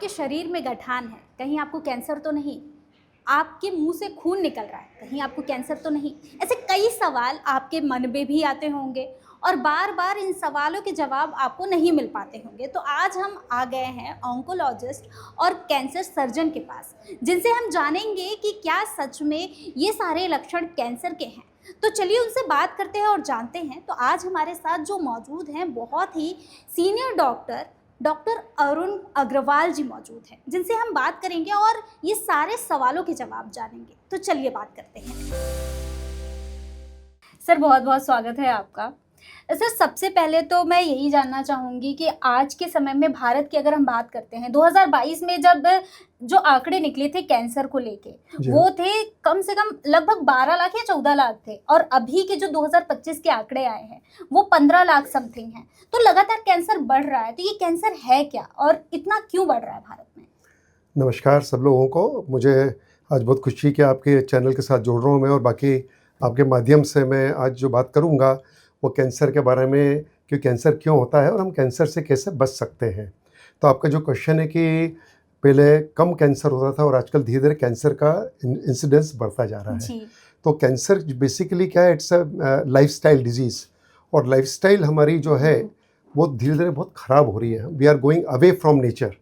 आपके शरीर में गठान है, कहीं आपको कैंसर तो नहीं? आपके मुंह से खून निकल रहा है, कहीं आपको कैंसर तो नहीं? ऐसे कई सवाल आपके मन में भी आते होंगे और बार बार इन सवालों के जवाब आपको नहीं मिल पाते होंगे। तो आज हम आ गए हैं ऑन्कोलॉजिस्ट और कैंसर सर्जन के पास, जिनसे हम जानेंगे कि क्या सच में ये सारे लक्षण कैंसर के हैं। तो चलिए उनसे बात करते हैं और जानते हैं। तो आज हमारे साथ जो मौजूद हैं, बहुत ही सीनियर डॉक्टर अरुण अग्रवाल जी मौजूद हैं, जिनसे हम बात करेंगे और ये सारे सवालों के जवाब जानेंगे। तो चलिए बात करते हैं। सर, बहुत बहुत स्वागत है आपका। सर, सबसे पहले तो मैं यही जानना चाहूँगी कि आज के समय में भारत की अगर हम बात करते हैं, 2022 में जब जो आंकड़े निकले थे कैंसर को लेके, वो थे कम से कम लगभग 12 लाख या 14 लाख थे, और अभी के जो 2025 के आंकड़े आए हैं वो 15 लाख समथिंग हैं। तो लगातार कैंसर बढ़ रहा है, तो ये कैंसर है क्या और इतना क्यों बढ़ रहा है भारत में? नमस्कार सब लोगों को। मुझे आज बहुत खुशी कि आपके चैनल के साथ जुड़ रहा हूँ मैं, और बाकी आपके माध्यम से मैं आज जो बात करूँगा वो कैंसर के बारे में, कि कैंसर क्यों होता है और हम कैंसर से कैसे बच सकते हैं। तो आपका जो क्वेश्चन है कि पहले कम कैंसर होता था और आजकल धीरे धीरे कैंसर का इंसिडेंस बढ़ता जा रहा है। तो कैंसर बेसिकली क्या है? इट्स अ लाइफस्टाइल डिजीज़, और लाइफस्टाइल हमारी जो है वो धीरे धीरे बहुत ख़राब हो रही है। We are going away from nature.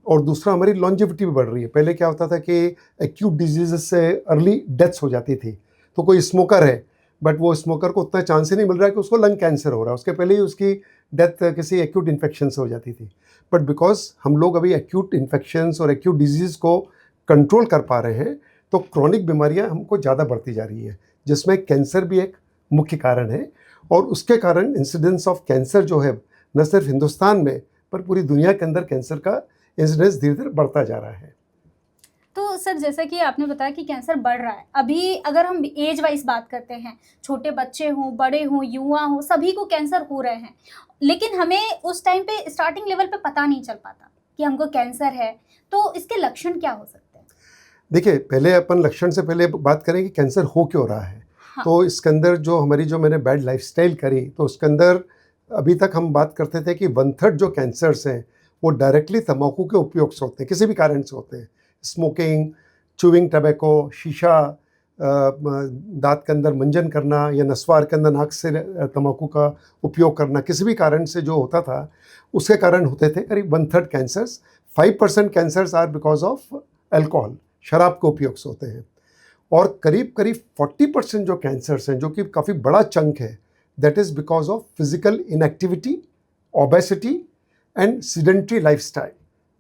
और दूसरा, हमारी लॉन्जेविटी भी बढ़ रही है। पहले क्या होता था कि एक्यूट डिजीज़ से अर्ली डेथ्स हो जाती थी। तो कोई स्मोकर है, बट वो स्मोकर को उतना चांस ही नहीं मिल रहा है कि उसको लंग कैंसर हो रहा है, उसके पहले ही उसकी डेथ किसी एक्यूट इन्फेक्शन से हो जाती थी। बट बिकॉज हम लोग अभी एक्यूट इन्फेक्शंस और एक्यूट डिजीज़ को कंट्रोल कर पा रहे हैं, तो क्रॉनिक बीमारियां हमको ज़्यादा बढ़ती जा रही है, जिसमें कैंसर भी एक मुख्य कारण है। और उसके कारण इंसिडेंस ऑफ कैंसर जो है, न सिर्फ हिंदुस्तान में पर पूरी दुनिया के अंदर कैंसर का इंसिडेंस धीरे धीरे बढ़ता जा रहा है। तो सर, जैसा कि आपने बताया कि कैंसर बढ़ रहा है, अभी अगर हम एज वाइज बात करते हैं, छोटे बच्चे हों, बड़े हों, युवा हों, सभी को कैंसर हो रहे हैं, लेकिन हमें उस टाइम पे स्टार्टिंग लेवल पे पता नहीं चल पाता कि हमको कैंसर है। तो इसके लक्षण क्या हो सकते हैं? देखिए, पहले अपन लक्षण से पहले बात करें कि कैंसर हो क्यों रहा है। हाँ। तो इसके अंदर जो मैंने बैड लाइफस्टाइल करी, तो उसके अंदर अभी तक हम बात करते थे कि 1/3 जो कैंसर्स हैं वो डायरेक्टली तंबाकू के उपयोग से होते हैं, किसी भी कारण से होते हैं। स्मोकिंग, च्यूइंग टबैको, शीशा, दांत के अंदर मंजन करना, या नसवार के अंदर नाक से तंबाकू का उपयोग करना, किसी भी कारण से जो होता था उसके कारण होते थे करीब 1/3 cancers. 5% cancers are because of alcohol, शराब के उपयोग से होते हैं। और करीब करीब 40% जो कैंसर्स हैं, जो कि काफ़ी बड़ा चंक है, that is because of physical inactivity, obesity and sedentary lifestyle.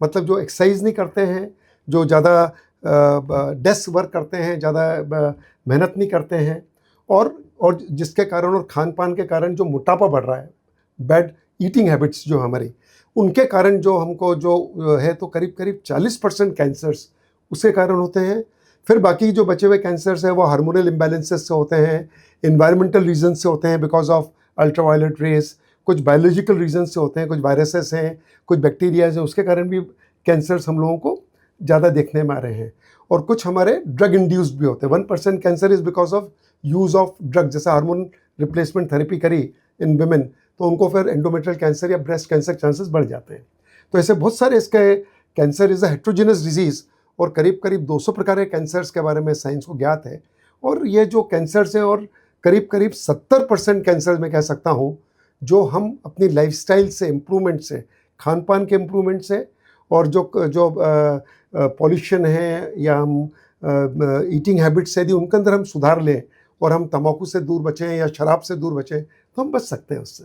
मतलब जो एक्सरसाइज नहीं करते हैं, जो ज़्यादा डेस्क वर्क करते हैं, ज़्यादा मेहनत नहीं करते हैं, और जिसके कारण और खान पान के कारण जो मोटापा बढ़ रहा है, बैड ईटिंग हैबिट्स जो हमारी, उनके कारण जो हमको जो है, तो करीब करीब 40% कैंसर्स उसके कारण होते हैं। फिर बाकी जो बचे हुए कैंसर्स हैं वो हार्मोनल इम्बैलेंसेस से होते हैं, इन्वायरमेंटल रीजन से होते हैं बिकॉज ऑफ अल्ट्रावायलेट रेज, कुछ बायोलॉजिकल रीजन से होते हैं, कुछ वायरसेस हैं, कुछ बैक्टीरियाज हैं, उसके कारण भी कैंसर्स हम लोगों को ज़्यादा देखने में आ रहे हैं। और कुछ हमारे ड्रग इंड्यूस्ड भी होते हैं। 1% cancer is because of use of drug, जैसे हार्मोन रिप्लेसमेंट थेरेपी करी इन विमेन, तो उनको फिर एंडोमेट्रियल कैंसर या ब्रेस्ट कैंसर चांसेस बढ़ जाते हैं। तो ऐसे बहुत सारे इसके cancer is a heterogeneous disease, और करीब करीब 200 प्रकार के कैंसर्स के बारे में साइंस को ज्ञात है। और ये जो कैंसर्स हैं, और करीब करीब 70% कैंसर मैं कह सकता हूँ, जो हम अपनी लाइफस्टाइल से, इम्प्रूवमेंट से, खान पान के इम्प्रूवमेंट से, और जो पॉल्यूशन है या हम ईटिंग हैबिट्स है, यदि उनके अंदर हम सुधार लें और हम तंबाकू से दूर बचें या शराब से दूर बचें, तो हम बच सकते हैं उससे।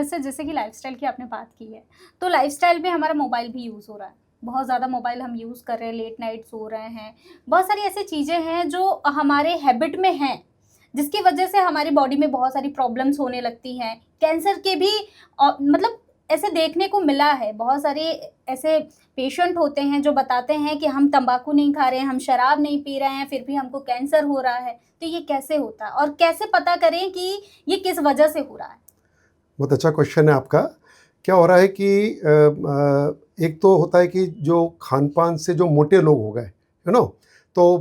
सर, जैसे कि लाइफस्टाइल की आपने बात की है, तो लाइफस्टाइल में हमारा मोबाइल भी यूज़ हो रहा है, बहुत ज़्यादा मोबाइल हम यूज़ कर रहे हैं, लेट नाइट सो रहे हैं, बहुत सारी ऐसी चीज़ें हैं जो हमारे हैबिट में हैं, जिसकी वजह से हमारी बॉडी में बहुत सारी प्रॉब्लम्स होने लगती हैं। कैंसर के भी मतलब ऐसे देखने को मिला है, बहुत सारे ऐसे पेशेंट होते हैं जो बताते हैं कि हम तंबाकू नहीं खा रहे हैं, हम शराब नहीं पी रहे हैं, फिर भी हमको कैंसर हो रहा है। तो ये कैसे होता है और कैसे पता करें कि ये किस वजह से हो रहा है? बहुत अच्छा क्वेश्चन है आपका। क्या हो रहा है कि एक तो होता है कि जो खान पान से जो मोटे लोग हो गए, यू नो, तो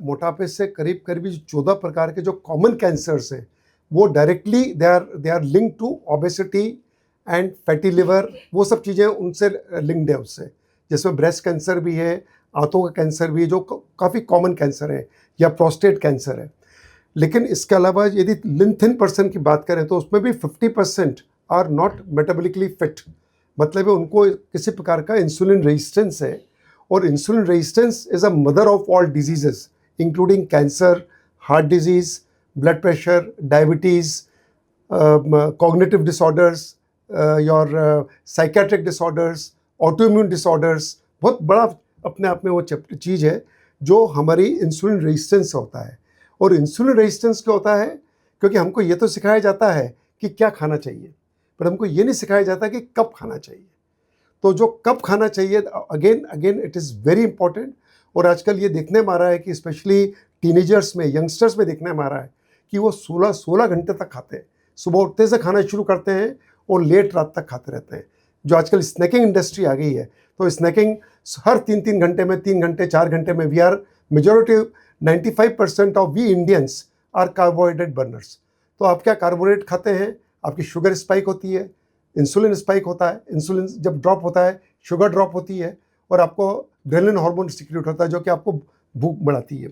मोटापे से करीब करीब 14 प्रकार के जो कॉमन कैंसर्स हैं, वो directly they are linked to obesity and fatty liver, वो सब चीज़ें उनसे लिंक्ड है उससे, जिसमें ब्रेस्ट कैंसर भी है, आंतों का कैंसर भी है जो काफ़ी कॉमन कैंसर है, या प्रोस्टेट कैंसर है। लेकिन इसके अलावा यदि थिन पर्सन की बात करें तो उसमें भी 50% आर नॉट मेटाबॉलिकली फिट, मतलब है उनको किसी प्रकार का इंसुलिन रेजिस्टेंस है, और insulin resistance is a mother of all diseases including cancer, heart disease, blood pressure, diabetes, cognitive disorders, your psychiatric disorders, autoimmune disorders, बहुत बड़ा अपने आप में वो चीज़ है जो हमारी इंसुलिन रेजिस्टेंस होता है। और इंसुलिन रेजिस्टेंस क्या होता है, क्योंकि हमको ये तो सिखाया जाता है कि क्या खाना चाहिए, पर हमको ये नहीं सिखाया जाता कि कब खाना चाहिए। तो जो कब खाना चाहिए, again again it is very important. और आजकल ये देखने में आ रहा है कि स्पेशली टीनेजर्स में, यंगस्टर्स में देखने में आ रहा है कि वो 16 घंटे तक खाते हैं, सुबह उठते से खाना शुरू करते हैं और लेट रात तक खाते रहते हैं। जो आजकल स्नैकिंग इंडस्ट्री आ गई है, तो स्नैकिंग हर 3-3 घंटे में, 3 घंटे 4 घंटे में, we are majority 95% of we Indians are carbohydrate burners. तो आप क्या कार्बोहाइड्रेट खाते हैं, आपकी शुगर स्पाइक होती है, इंसुलिन स्पाइक होता है, इंसुलिन जब ड्रॉप होता है शुगर ड्रॉप होती है, और आपको ग्रेलिन हार्मोन सिक्रिएट होता है जो कि आपको भूख बढ़ाती है।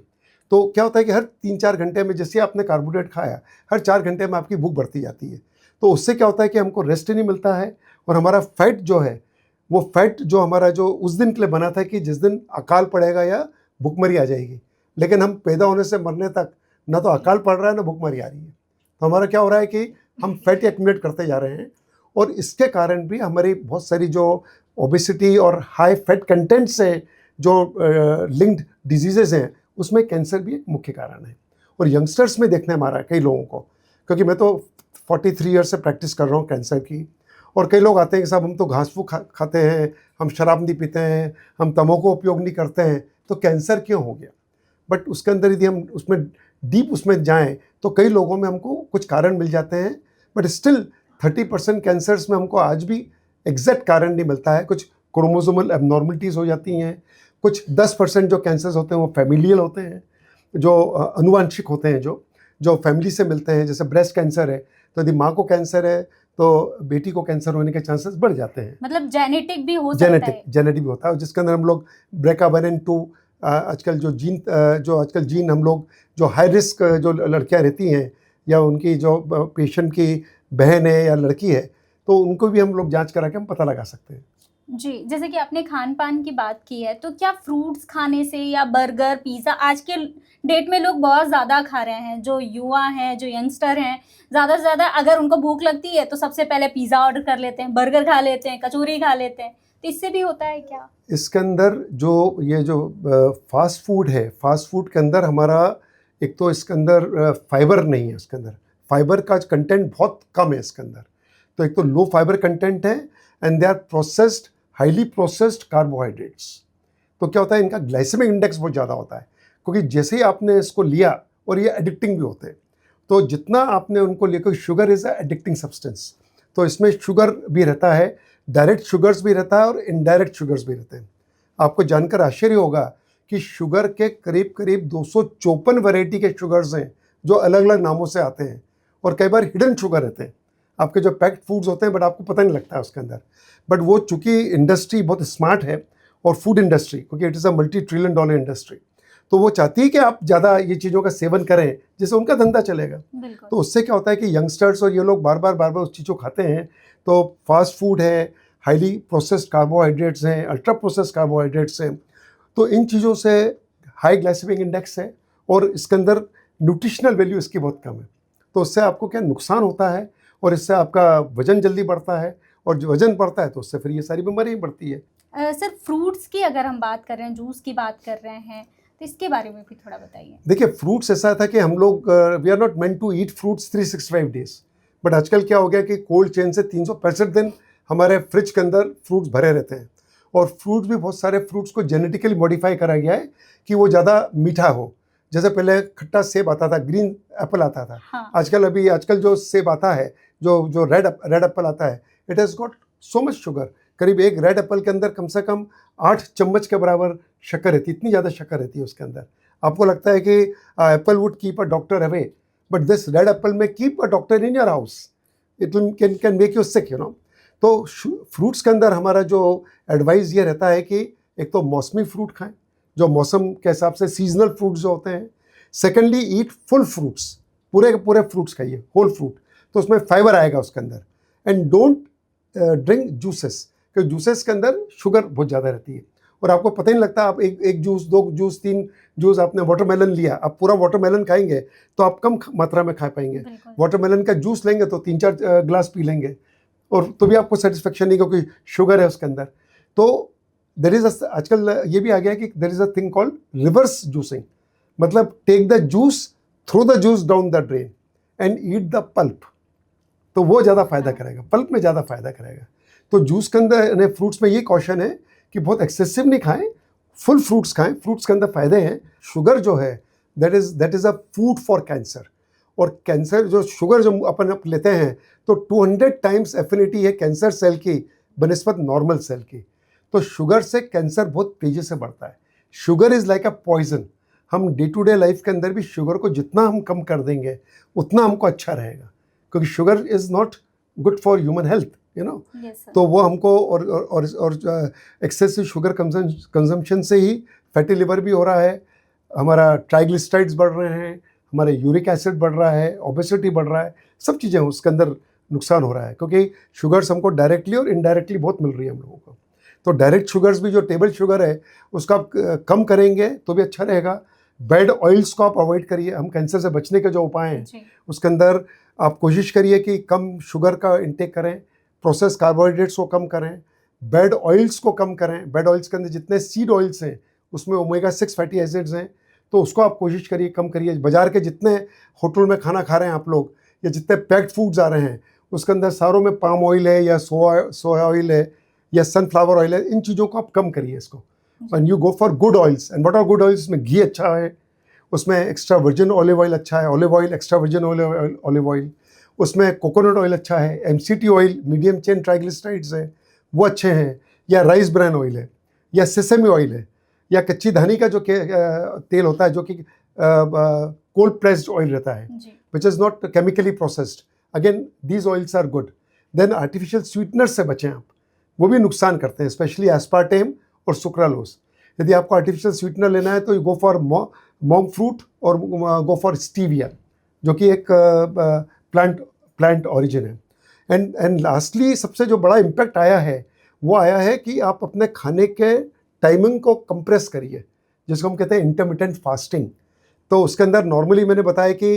तो क्या होता है कि हर 3-4 घंटे में जैसे आपने कार्बोहाइड्रेट खाया, हर 4 घंटे में आपकी भूख बढ़ती जाती है। तो उससे क्या होता है कि हमको रेस्ट नहीं मिलता है, और हमारा फैट जो है, वो फैट जो हमारा जो उस दिन के लिए बना था कि जिस दिन अकाल पड़ेगा या भूखमरी आ जाएगी, लेकिन हम पैदा होने से मरने तक ना तो अकाल पड़ रहा है ना भूखमरी आ रही है। तो हमारा क्या हो रहा है कि हम फैट एक्यूमुलेट करते जा रहे हैं, और इसके कारण भी हमारी बहुत सारी जो ओबेसिटी और हाई फैट कंटेंट से जो लिंक्ड डिजीजेज हैं, उसमें कैंसर भी एक मुख्य कारण है। और यंगस्टर्स में देखने में आ रहा है कई लोगों को, क्योंकि मैं तो 43 ईयर्स से प्रैक्टिस कर रहा हूँ कैंसर की, और कई लोग आते हैं कि साहब हम तो घास फूस खाते हैं, हम शराब नहीं पीते हैं, हम तंबाकू उपयोग नहीं करते हैं, तो कैंसर क्यों हो गया। बट उसके अंदर यदि हम उसमें डीप उसमें जाएं तो कई लोगों में हमको कुछ कारण मिल जाते हैं, बट स्टिल 30% कैंसर्स में हमको आज भी एग्जैक्ट कारण नहीं मिलता है। कुछ क्रोमोसोमल एबनॉर्मलिटीज़ हो जाती हैं, कुछ 10% जो कैंसर्स होते हैं वो फैमिलियल होते हैं, जो अनुवांशिक होते हैं, जो फैमिली से मिलते हैं। जैसे ब्रेस्ट कैंसर है, तो यदि माँ को कैंसर है तो बेटी को कैंसर होने के चांसेस बढ़ जाते हैं। मतलब जेनेटिक भी हो सकता है। जेनेटिक भी होता है, जिसके अंदर हम लोग BRCA1 and 2 आजकल जो आजकल जीन हम लोग जो हाई रिस्क जो लड़कियां रहती हैं, या उनकी जो पेशेंट की बहन है या लड़की है, तो उनको भी हम लोग जांच करा के हम पता लगा सकते हैं। जी, जैसे कि आपने खान पान की बात की है, तो क्या फ्रूट्स खाने से या बर्गर पिज़्ज़ा आज के डेट में लोग बहुत ज़्यादा खा रहे हैं, जो युवा हैं, जो यंगस्टर हैं, ज़्यादा से ज़्यादा अगर उनको भूख लगती है तो सबसे पहले पिज़्ज़ा ऑर्डर कर लेते हैं, बर्गर खा लेते हैं, कचौरी खा लेते हैं, तो इससे भी होता है क्या? इसके अंदर जो फास्ट फूड है, फास्ट फूड के अंदर हमारा एक तो इसके अंदर फाइबर नहीं है, इसके अंदर फाइबर का कंटेंट बहुत कम है इसके अंदर। तो एक तो लो फाइबर कंटेंट है, and they are processed, highly processed carbohydrates. तो क्या होता है, इनका ग्लाइसेमिक इंडेक्स बहुत ज़्यादा होता है, क्योंकि जैसे ही आपने इसको लिया, और ये एडिक्टिंग भी होते हैं, तो जितना आपने उनको लिया, sugar is a addicting substance, तो इसमें शुगर भी रहता है, डायरेक्ट शुगर्स भी रहता है और इनडायरेक्ट शुगर्स भी रहते हैं। आपको जानकर आश्चर्य होगा कि शुगर के करीब करीब 254 वैरायटी के शुगर्स हैं जो अलग अलग नामों से आते हैं, और कई बार हिडन शुगर रहते हैं, आपके जो पैक्ड फूड्स होते हैं, बट आपको पता नहीं लगता है उसके अंदर। बट वो चूँकि इंडस्ट्री बहुत स्मार्ट है, और फूड इंडस्ट्री, क्योंकि it is a $multi-trillion industry, तो वो चाहती है कि आप ज़्यादा ये चीज़ों का सेवन करें, जिससे उनका धंधा चलेगा। तो उससे क्या होता है कि यंगस्टर्स और ये लोग बार बार उस चीज़ को खाते हैं। तो फास्ट फूड है, हाईली प्रोसेस्ड कार्बोहाइड्रेट्स हैं, अल्ट्रा प्रोसेस्ड कार्बोहाइड्रेट्स हैं, तो इन चीज़ों से हाई ग्लाइसेमिक इंडेक्स है, और इसके अंदर न्यूट्रिशनल वैल्यू इसकी बहुत कम है। तो उससे आपको क्या नुकसान होता है, और इससे आपका वजन जल्दी बढ़ता है, और जो वजन बढ़ता है तो उससे फिर ये सारी बीमारियाँ बढ़ती है। सर फ्रूट्स की अगर हम बात कर रहे हैं, जूस की बात कर रहे हैं, तो इसके बारे में भी थोड़ा बताइए। देखिए, फ्रूट्स ऐसा था कि हम लोग we are not meant to eat fruits 365 days, but आजकल क्या हो गया कि कोल्ड चेन से 365 दिन हमारे फ्रिज के अंदर फ्रूट्स भरे रहते हैं, और फ्रूट्स भी बहुत सारे फ्रूट्स को जेनेटिकली मॉडिफाई करा गया है कि वो ज़्यादा मीठा हो। जैसे पहले खट्टा सेब आता था, ग्रीन एप्पल आता था, हाँ। आजकल जो सेब आता है, जो रेड एप्पल आता है, it has got so much sugar. करीब एक रेड एप्पल के अंदर कम से कम 8 चम्मच के बराबर शक्कर रहती है, इतनी ज़्यादा शक्कर रहती है उसके अंदर। आपको लगता है कि apple would keep a doctor away, but this red apple में keep a doctor in your house, it can make you sick, you know. तो फ्रूट्स के अंदर हमारा जो एडवाइस ये रहता है कि एक तो मौसमी फ्रूट खाएं, जो मौसम के हिसाब से सीजनल फ्रूट्स जो होते हैं। सेकेंडली, ईट फुल फ्रूट्स, पूरे के पूरे फ्रूट्स खाइए, होल फ्रूट, तो उसमें फाइबर आएगा उसके अंदर। एंड डोंट ड्रिंक जूसेस, क्योंकि जूसेस के अंदर शुगर बहुत ज़्यादा रहती है और आपको पता ही नहीं लगता। आप एक जूस, 2 जूस, 3 जूस, आपने वाटरमेलन लिया, आप पूरा वाटरमेलन खाएंगे तो आप कम मात्रा में खा पाएंगे। वाटरमेलन का जूस लेंगे तो 3-4 ग्लास पी लेंगे और तो भी आपको सेटिस्फेक्शन नहीं, क्योंकि शुगर है उसके अंदर। तो देर इज आजकल ये भी आ गया कि there is a thing called reverse juicing, मतलब take the juice, throw the juice down the drain and eat the pulp, तो वो ज़्यादा फायदा करेगा, पल्प में ज़्यादा फायदा करेगा। तो जूस के अंदर, फ्रूट्स में ये कॉशन है कि बहुत एक्सेसिव नहीं खाएं, फुल फ्रूट्स खाएं, फ्रूट्स के अंदर फायदे हैं। शुगर जो है that is a food for cancer, और कैंसर जो शुगर जो अपन लेते हैं तो 200 टाइम्स एफिनिटी है कैंसर सेल की बनिस्बत नॉर्मल सेल की। तो शुगर से कैंसर बहुत तेज़ी से बढ़ता है। Sugar is like a poison. हम डे टू डे लाइफ के अंदर भी शुगर को जितना हम कम कर देंगे उतना हमको अच्छा रहेगा, क्योंकि sugar is not good for human health, you know. तो वो हमको और एक्सेसिव शुगर कंजम्पशन से ही फैटी लिवर भी हो रहा है, हमारा ट्राइग्लिसराइड्स बढ़ रहे हैं, हमारे यूरिक एसिड बढ़ रहा है, ओबेसिटी बढ़ रहा है, सब चीज़ें उसके अंदर नुकसान हो रहा है, क्योंकि शुगर्स हमको डायरेक्टली और इनडायरेक्टली बहुत मिल रही है हम लोगों को। तो डायरेक्ट शुगर्स भी, जो टेबल शुगर है उसका आप कम करेंगे तो भी अच्छा रहेगा। बैड ऑयल्स को आप अवॉइड करिए। हम कैंसर से बचने के जो उपाय हैं उसके अंदर आप कोशिश करिए कि कम शुगर का इंटेक करें, प्रोसेस कार्बोहाइड्रेट्स को कम करें, बैड ऑयल्स को कम करें। बैड ऑयल्स के अंदर जितने सीड ऑयल्स हैं उसमें ओमेगा 6 फैटी एसिड्स हैं, तो उसको आप कोशिश करिए कम करिए। बाज़ार के जितने होटल में खाना खा रहे हैं आप लोग, या जितने पैक्ड फूड्स आ रहे हैं उसके अंदर सारों में पाम ऑयल है या सोया ऑयल है या सनफ्लावर ऑयल है, इन चीज़ों को आप कम करिए इसको। And you go for good oils. And what are good oils? में घी अच्छा है, उसमें एक्स्ट्रा वर्जिन ऑलिव ऑयल अच्छा है, olive oil extra virgin olive oil, उसमें कोकोनट ऑयल अच्छा है, MCT oil medium chain triglycerides है वो अच्छे हैं, या राइस ब्रान ऑयल है, या सेसेमी ऑयल है, या कच्ची धानी का जो तेल होता है जो कि कोल्ड प्रेस्ड ऑयल रहता है, which is not chemically processed. Again these oils are good. Then artificial sweetener से बचें आप, वो भी नुकसान करते हैं, स्पेशली एस्पार्टेम और सुक्रालोस। यदि आपको आर्टिफिशियल स्वीटनर लेना है तो you go for monk fruit और गो फॉर स्टीविया, जो कि एक प्लांट ऑरिजिन है। एंड लास्टली सबसे जो बड़ा इम्पैक्ट आया है वो आया है कि आप अपने खाने के टाइमिंग को कंप्रेस करिए, जिसको हम कहते हैं इंटरमिटेंट फास्टिंग। तो उसके अंदर नॉर्मली मैंने बताया कि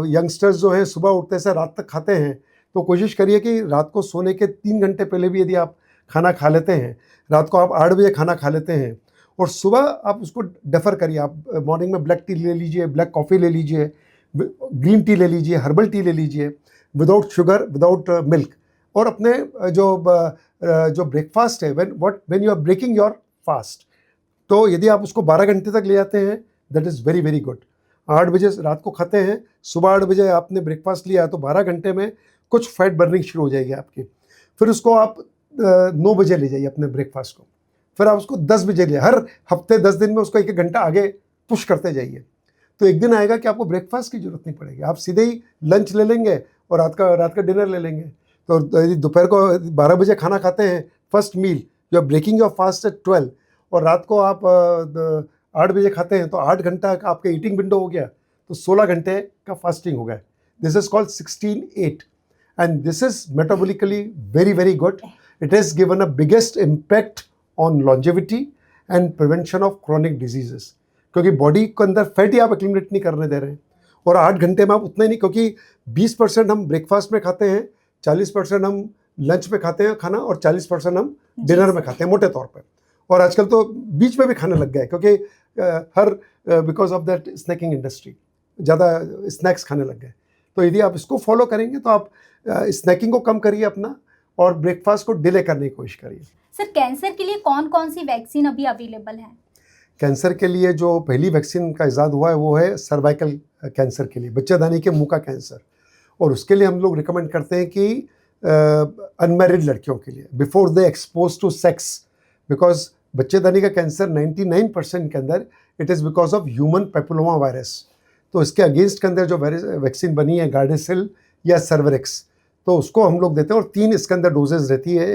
यंगस्टर्स जो हैं सुबह उठते से रात तक खाते हैं, तो कोशिश करिए कि रात को सोने के 3 घंटे पहले भी यदि आप खाना खा लेते हैं, रात को आप 8 बजे खाना खा लेते हैं और सुबह आप उसको डेफर करिए। आप मॉर्निंग में ब्लैक टी ले लीजिए, ब्लैक कॉफ़ी ले लीजिए, ग्रीन टी ले लीजिए, हर्बल टी ले लीजिए, विदाउट शुगर, विदाउट मिल्क। और अपने जो ब्रेकफास्ट है, when you are breaking your fast, तो यदि आप उसको 12 घंटे तक ले जाते हैं, that is very very good. 8 बजे रात को खाते हैं, सुबह 8 बजे आपने ब्रेकफास्ट लिया तो 12 घंटे में कुछ फैट बर्निंग शुरू हो जाएगी आपकी। फिर उसको आप 9 बजे ले जाइए अपने ब्रेकफास्ट को, फिर आप उसको 10 बजे ले, हर हफ्ते 10 दिन में उसको 1-1 घंटा आगे पुश करते जाइए। तो एक दिन आएगा कि आपको ब्रेकफास्ट की जरूरत नहीं पड़ेगी, आप सीधे ही लंच ले लेंगे और रात का डिनर ले लेंगे। तो यदि दोपहर को 12 बजे खाना खाते हैं first meal, you are breaking your fast at 12, और रात को आप 8 बजे खाते हैं तो 8 घंटा का आपका ईटिंग विंडो हो गया, तो 16 घंटे का फास्टिंग हो गया। This is called 16-8 and this is metabolically very very good. It has given a biggest impact on longevity and prevention of chronic diseases, क्योंकि बॉडी के अंदर फैट ही आप एक्यूमुलेट नहीं करने दे रहे हैं। और 8 घंटे में आप उतना ही नहीं, क्योंकि 20% हम ब्रेकफास्ट में खाते हैं, 40% हम लंच में खाते हैं खाना, और 40% हम डिनर में खाते हैं मोटे तौर पे। और आजकल तो बीच में भी खाने लग गए, क्योंकि because of that snacking industry ज़्यादा स्नैक्स खाने लग गए। तो यदि आप इसको फॉलो करेंगे तो आप स्नैकिंग को कम करिए अपना, और ब्रेकफास्ट को डिले करने की कोशिश करिए। सर, कैंसर के लिए कौन कौन सी वैक्सीन अभी अवेलेबल है? कैंसर के लिए जो पहली वैक्सीन का इजाद हुआ है वो है सर्वाइकल कैंसर के लिए, बच्चेदानी के मुंह का कैंसर। और उसके लिए हम लोग रिकमेंड करते हैं कि अनमैरिड लड़कियों के लिए, before they expose to sex, because बच्चेदानी का कैंसर 99% के अंदर it is because of human papilloma virus. तो इसके अगेंस्ट के अंदर जो वैक्सीन बनी है गार्डेसिल या सर्वरेक्स, तो उसको हम लोग देते हैं और 3 इसके अंदर डोजेज रहती है।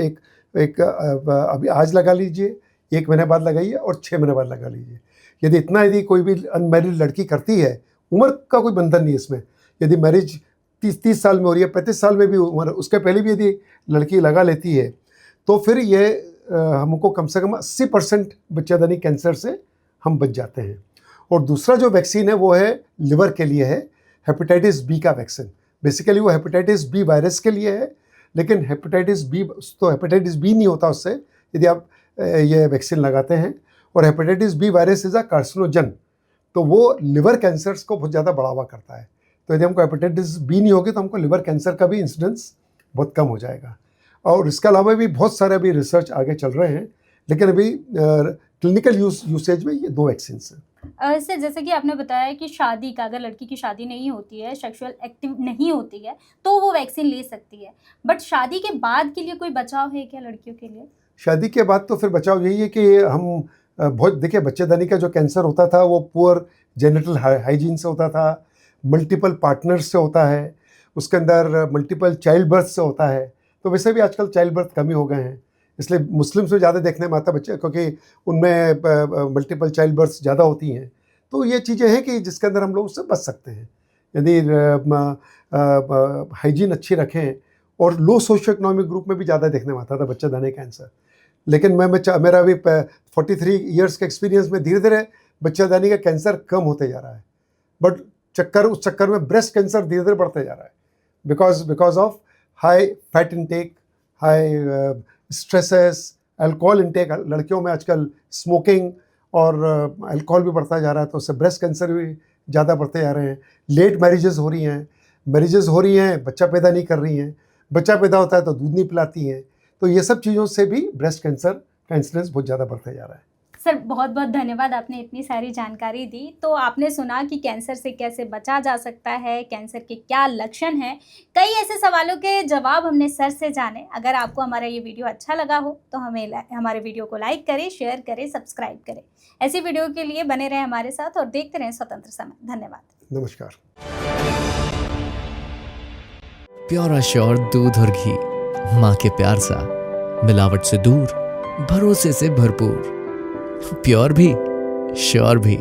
एक अभी आज लगा लीजिए, 1 महीने बाद लगाइए और 6 महीने बाद लगा लीजिए। यदि कोई भी अनमैरिड लड़की करती है, उम्र का कोई बंधन नहीं है इसमें। यदि मैरिज 30 साल में हो रही है, 35 साल में भी उम्र, उसके पहले भी यदि लड़की लगा लेती है तो फिर ये हमको कम से कम 80% बच्चेदानी कैंसर से हम बच जाते हैं। और दूसरा जो वैक्सीन है वो है लिवर के लिए है, हेपेटाइटिस बी का वैक्सीन। बेसिकली वो हेपेटाइटिस बी वायरस के लिए है, लेकिन हेपेटाइटिस बी नहीं होता उससे यदि आप ये वैक्सीन लगाते हैं। और hepatitis B virus is a carcinogen, तो वो लिवर कैंसर्स को बहुत ज़्यादा बढ़ावा करता है। तो यदि हमको हेपेटाइटिस बी नहीं होगी तो हमको लिवर कैंसर का भी इंसिडेंस बहुत कम हो जाएगा। और इसके अलावा भी बहुत सारे अभी रिसर्च आगे चल रहे हैं, लेकिन अभी क्लिनिकल यूसेज में ये 2 वैक्सीन हैं। सर, जैसे कि आपने बताया कि शादी का, अगर लड़की की शादी नहीं होती है, सेक्सुअल एक्टिव नहीं होती है, तो वो वैक्सीन ले सकती है। बट शादी के बाद के लिए कोई बचाव है क्या लड़कियों के लिए? शादी के बाद तो फिर बचाव यही है कि हम बहुत देखिए, बच्चेदानी का जो कैंसर होता था वो पुअर जेनिटल हाइजीन से होता था, मल्टीपल पार्टनर्स से होता है, उसके अंदर मल्टीपल चाइल्ड बर्थ से होता है। तो वैसे भी आजकल चाइल्ड बर्थ कम ही हो गए हैं, इसलिए मुस्लिम्स में ज़्यादा देखने में आता बच्चे, क्योंकि उनमें मल्टीपल चाइल्ड बर्थ ज़्यादा होती हैं। तो ये चीज़ें हैं कि जिसके अंदर हम लोग उससे बच सकते हैं यदि हाइजीन अच्छी रखें। और लो सोशियो इकोनॉमिक ग्रुप में भी ज़्यादा देखने में आता था बच्चेदानी कैंसर। लेकिन मेरा अभी 43 ईयर्स का एक्सपीरियंस में धीरे धीरे बच्चेदानी का कैंसर कम होते जा रहा है। बट उस चक्कर में ब्रेस्ट कैंसर धीरे धीरे बढ़ते जा रहा है, because of high fat intake, high stresses, alcohol intake. लड़कियों में आजकल स्मोकिंग और अल्कोहल भी बढ़ता जा रहा है, तो उससे ब्रेस्ट कैंसर भी ज़्यादा बढ़ते जा रहे हैं। लेट मैरिजेस हो रही हैं, बच्चा पैदा नहीं कर रही हैं, बच्चा पैदा होता है तो दूध नहीं पिलाती हैं। तो ये सब चीज़ों से भी ब्रेस्ट कैंसर का इंसिडेंस बहुत ज़्यादा बढ़ता जा रहा है। सर, बहुत बहुत धन्यवाद, आपने इतनी सारी जानकारी दी। तो आपने सुना कि कैंसर से कैसे बचा जा सकता है, कैंसर के क्या लक्षण हैं, कई ऐसे सवालों के जवाब हमने सर से जाने। अगर आपको हमारा ये वीडियो अच्छा लगा हो तो हमारे वीडियो को लाइक करें, शेयर करें, सब्सक्राइब करें। ऐसी वीडियो के लिए बने रहें हमारे साथ और देखते रहें स्वतंत्र समय। धन्यवाद। नमस्कार। प्योर एश्योर दूध और घी, माँ के प्यार सा, मिलावट से दूर, भरोसे से भरपूर, प्योर भी, श्योर भी।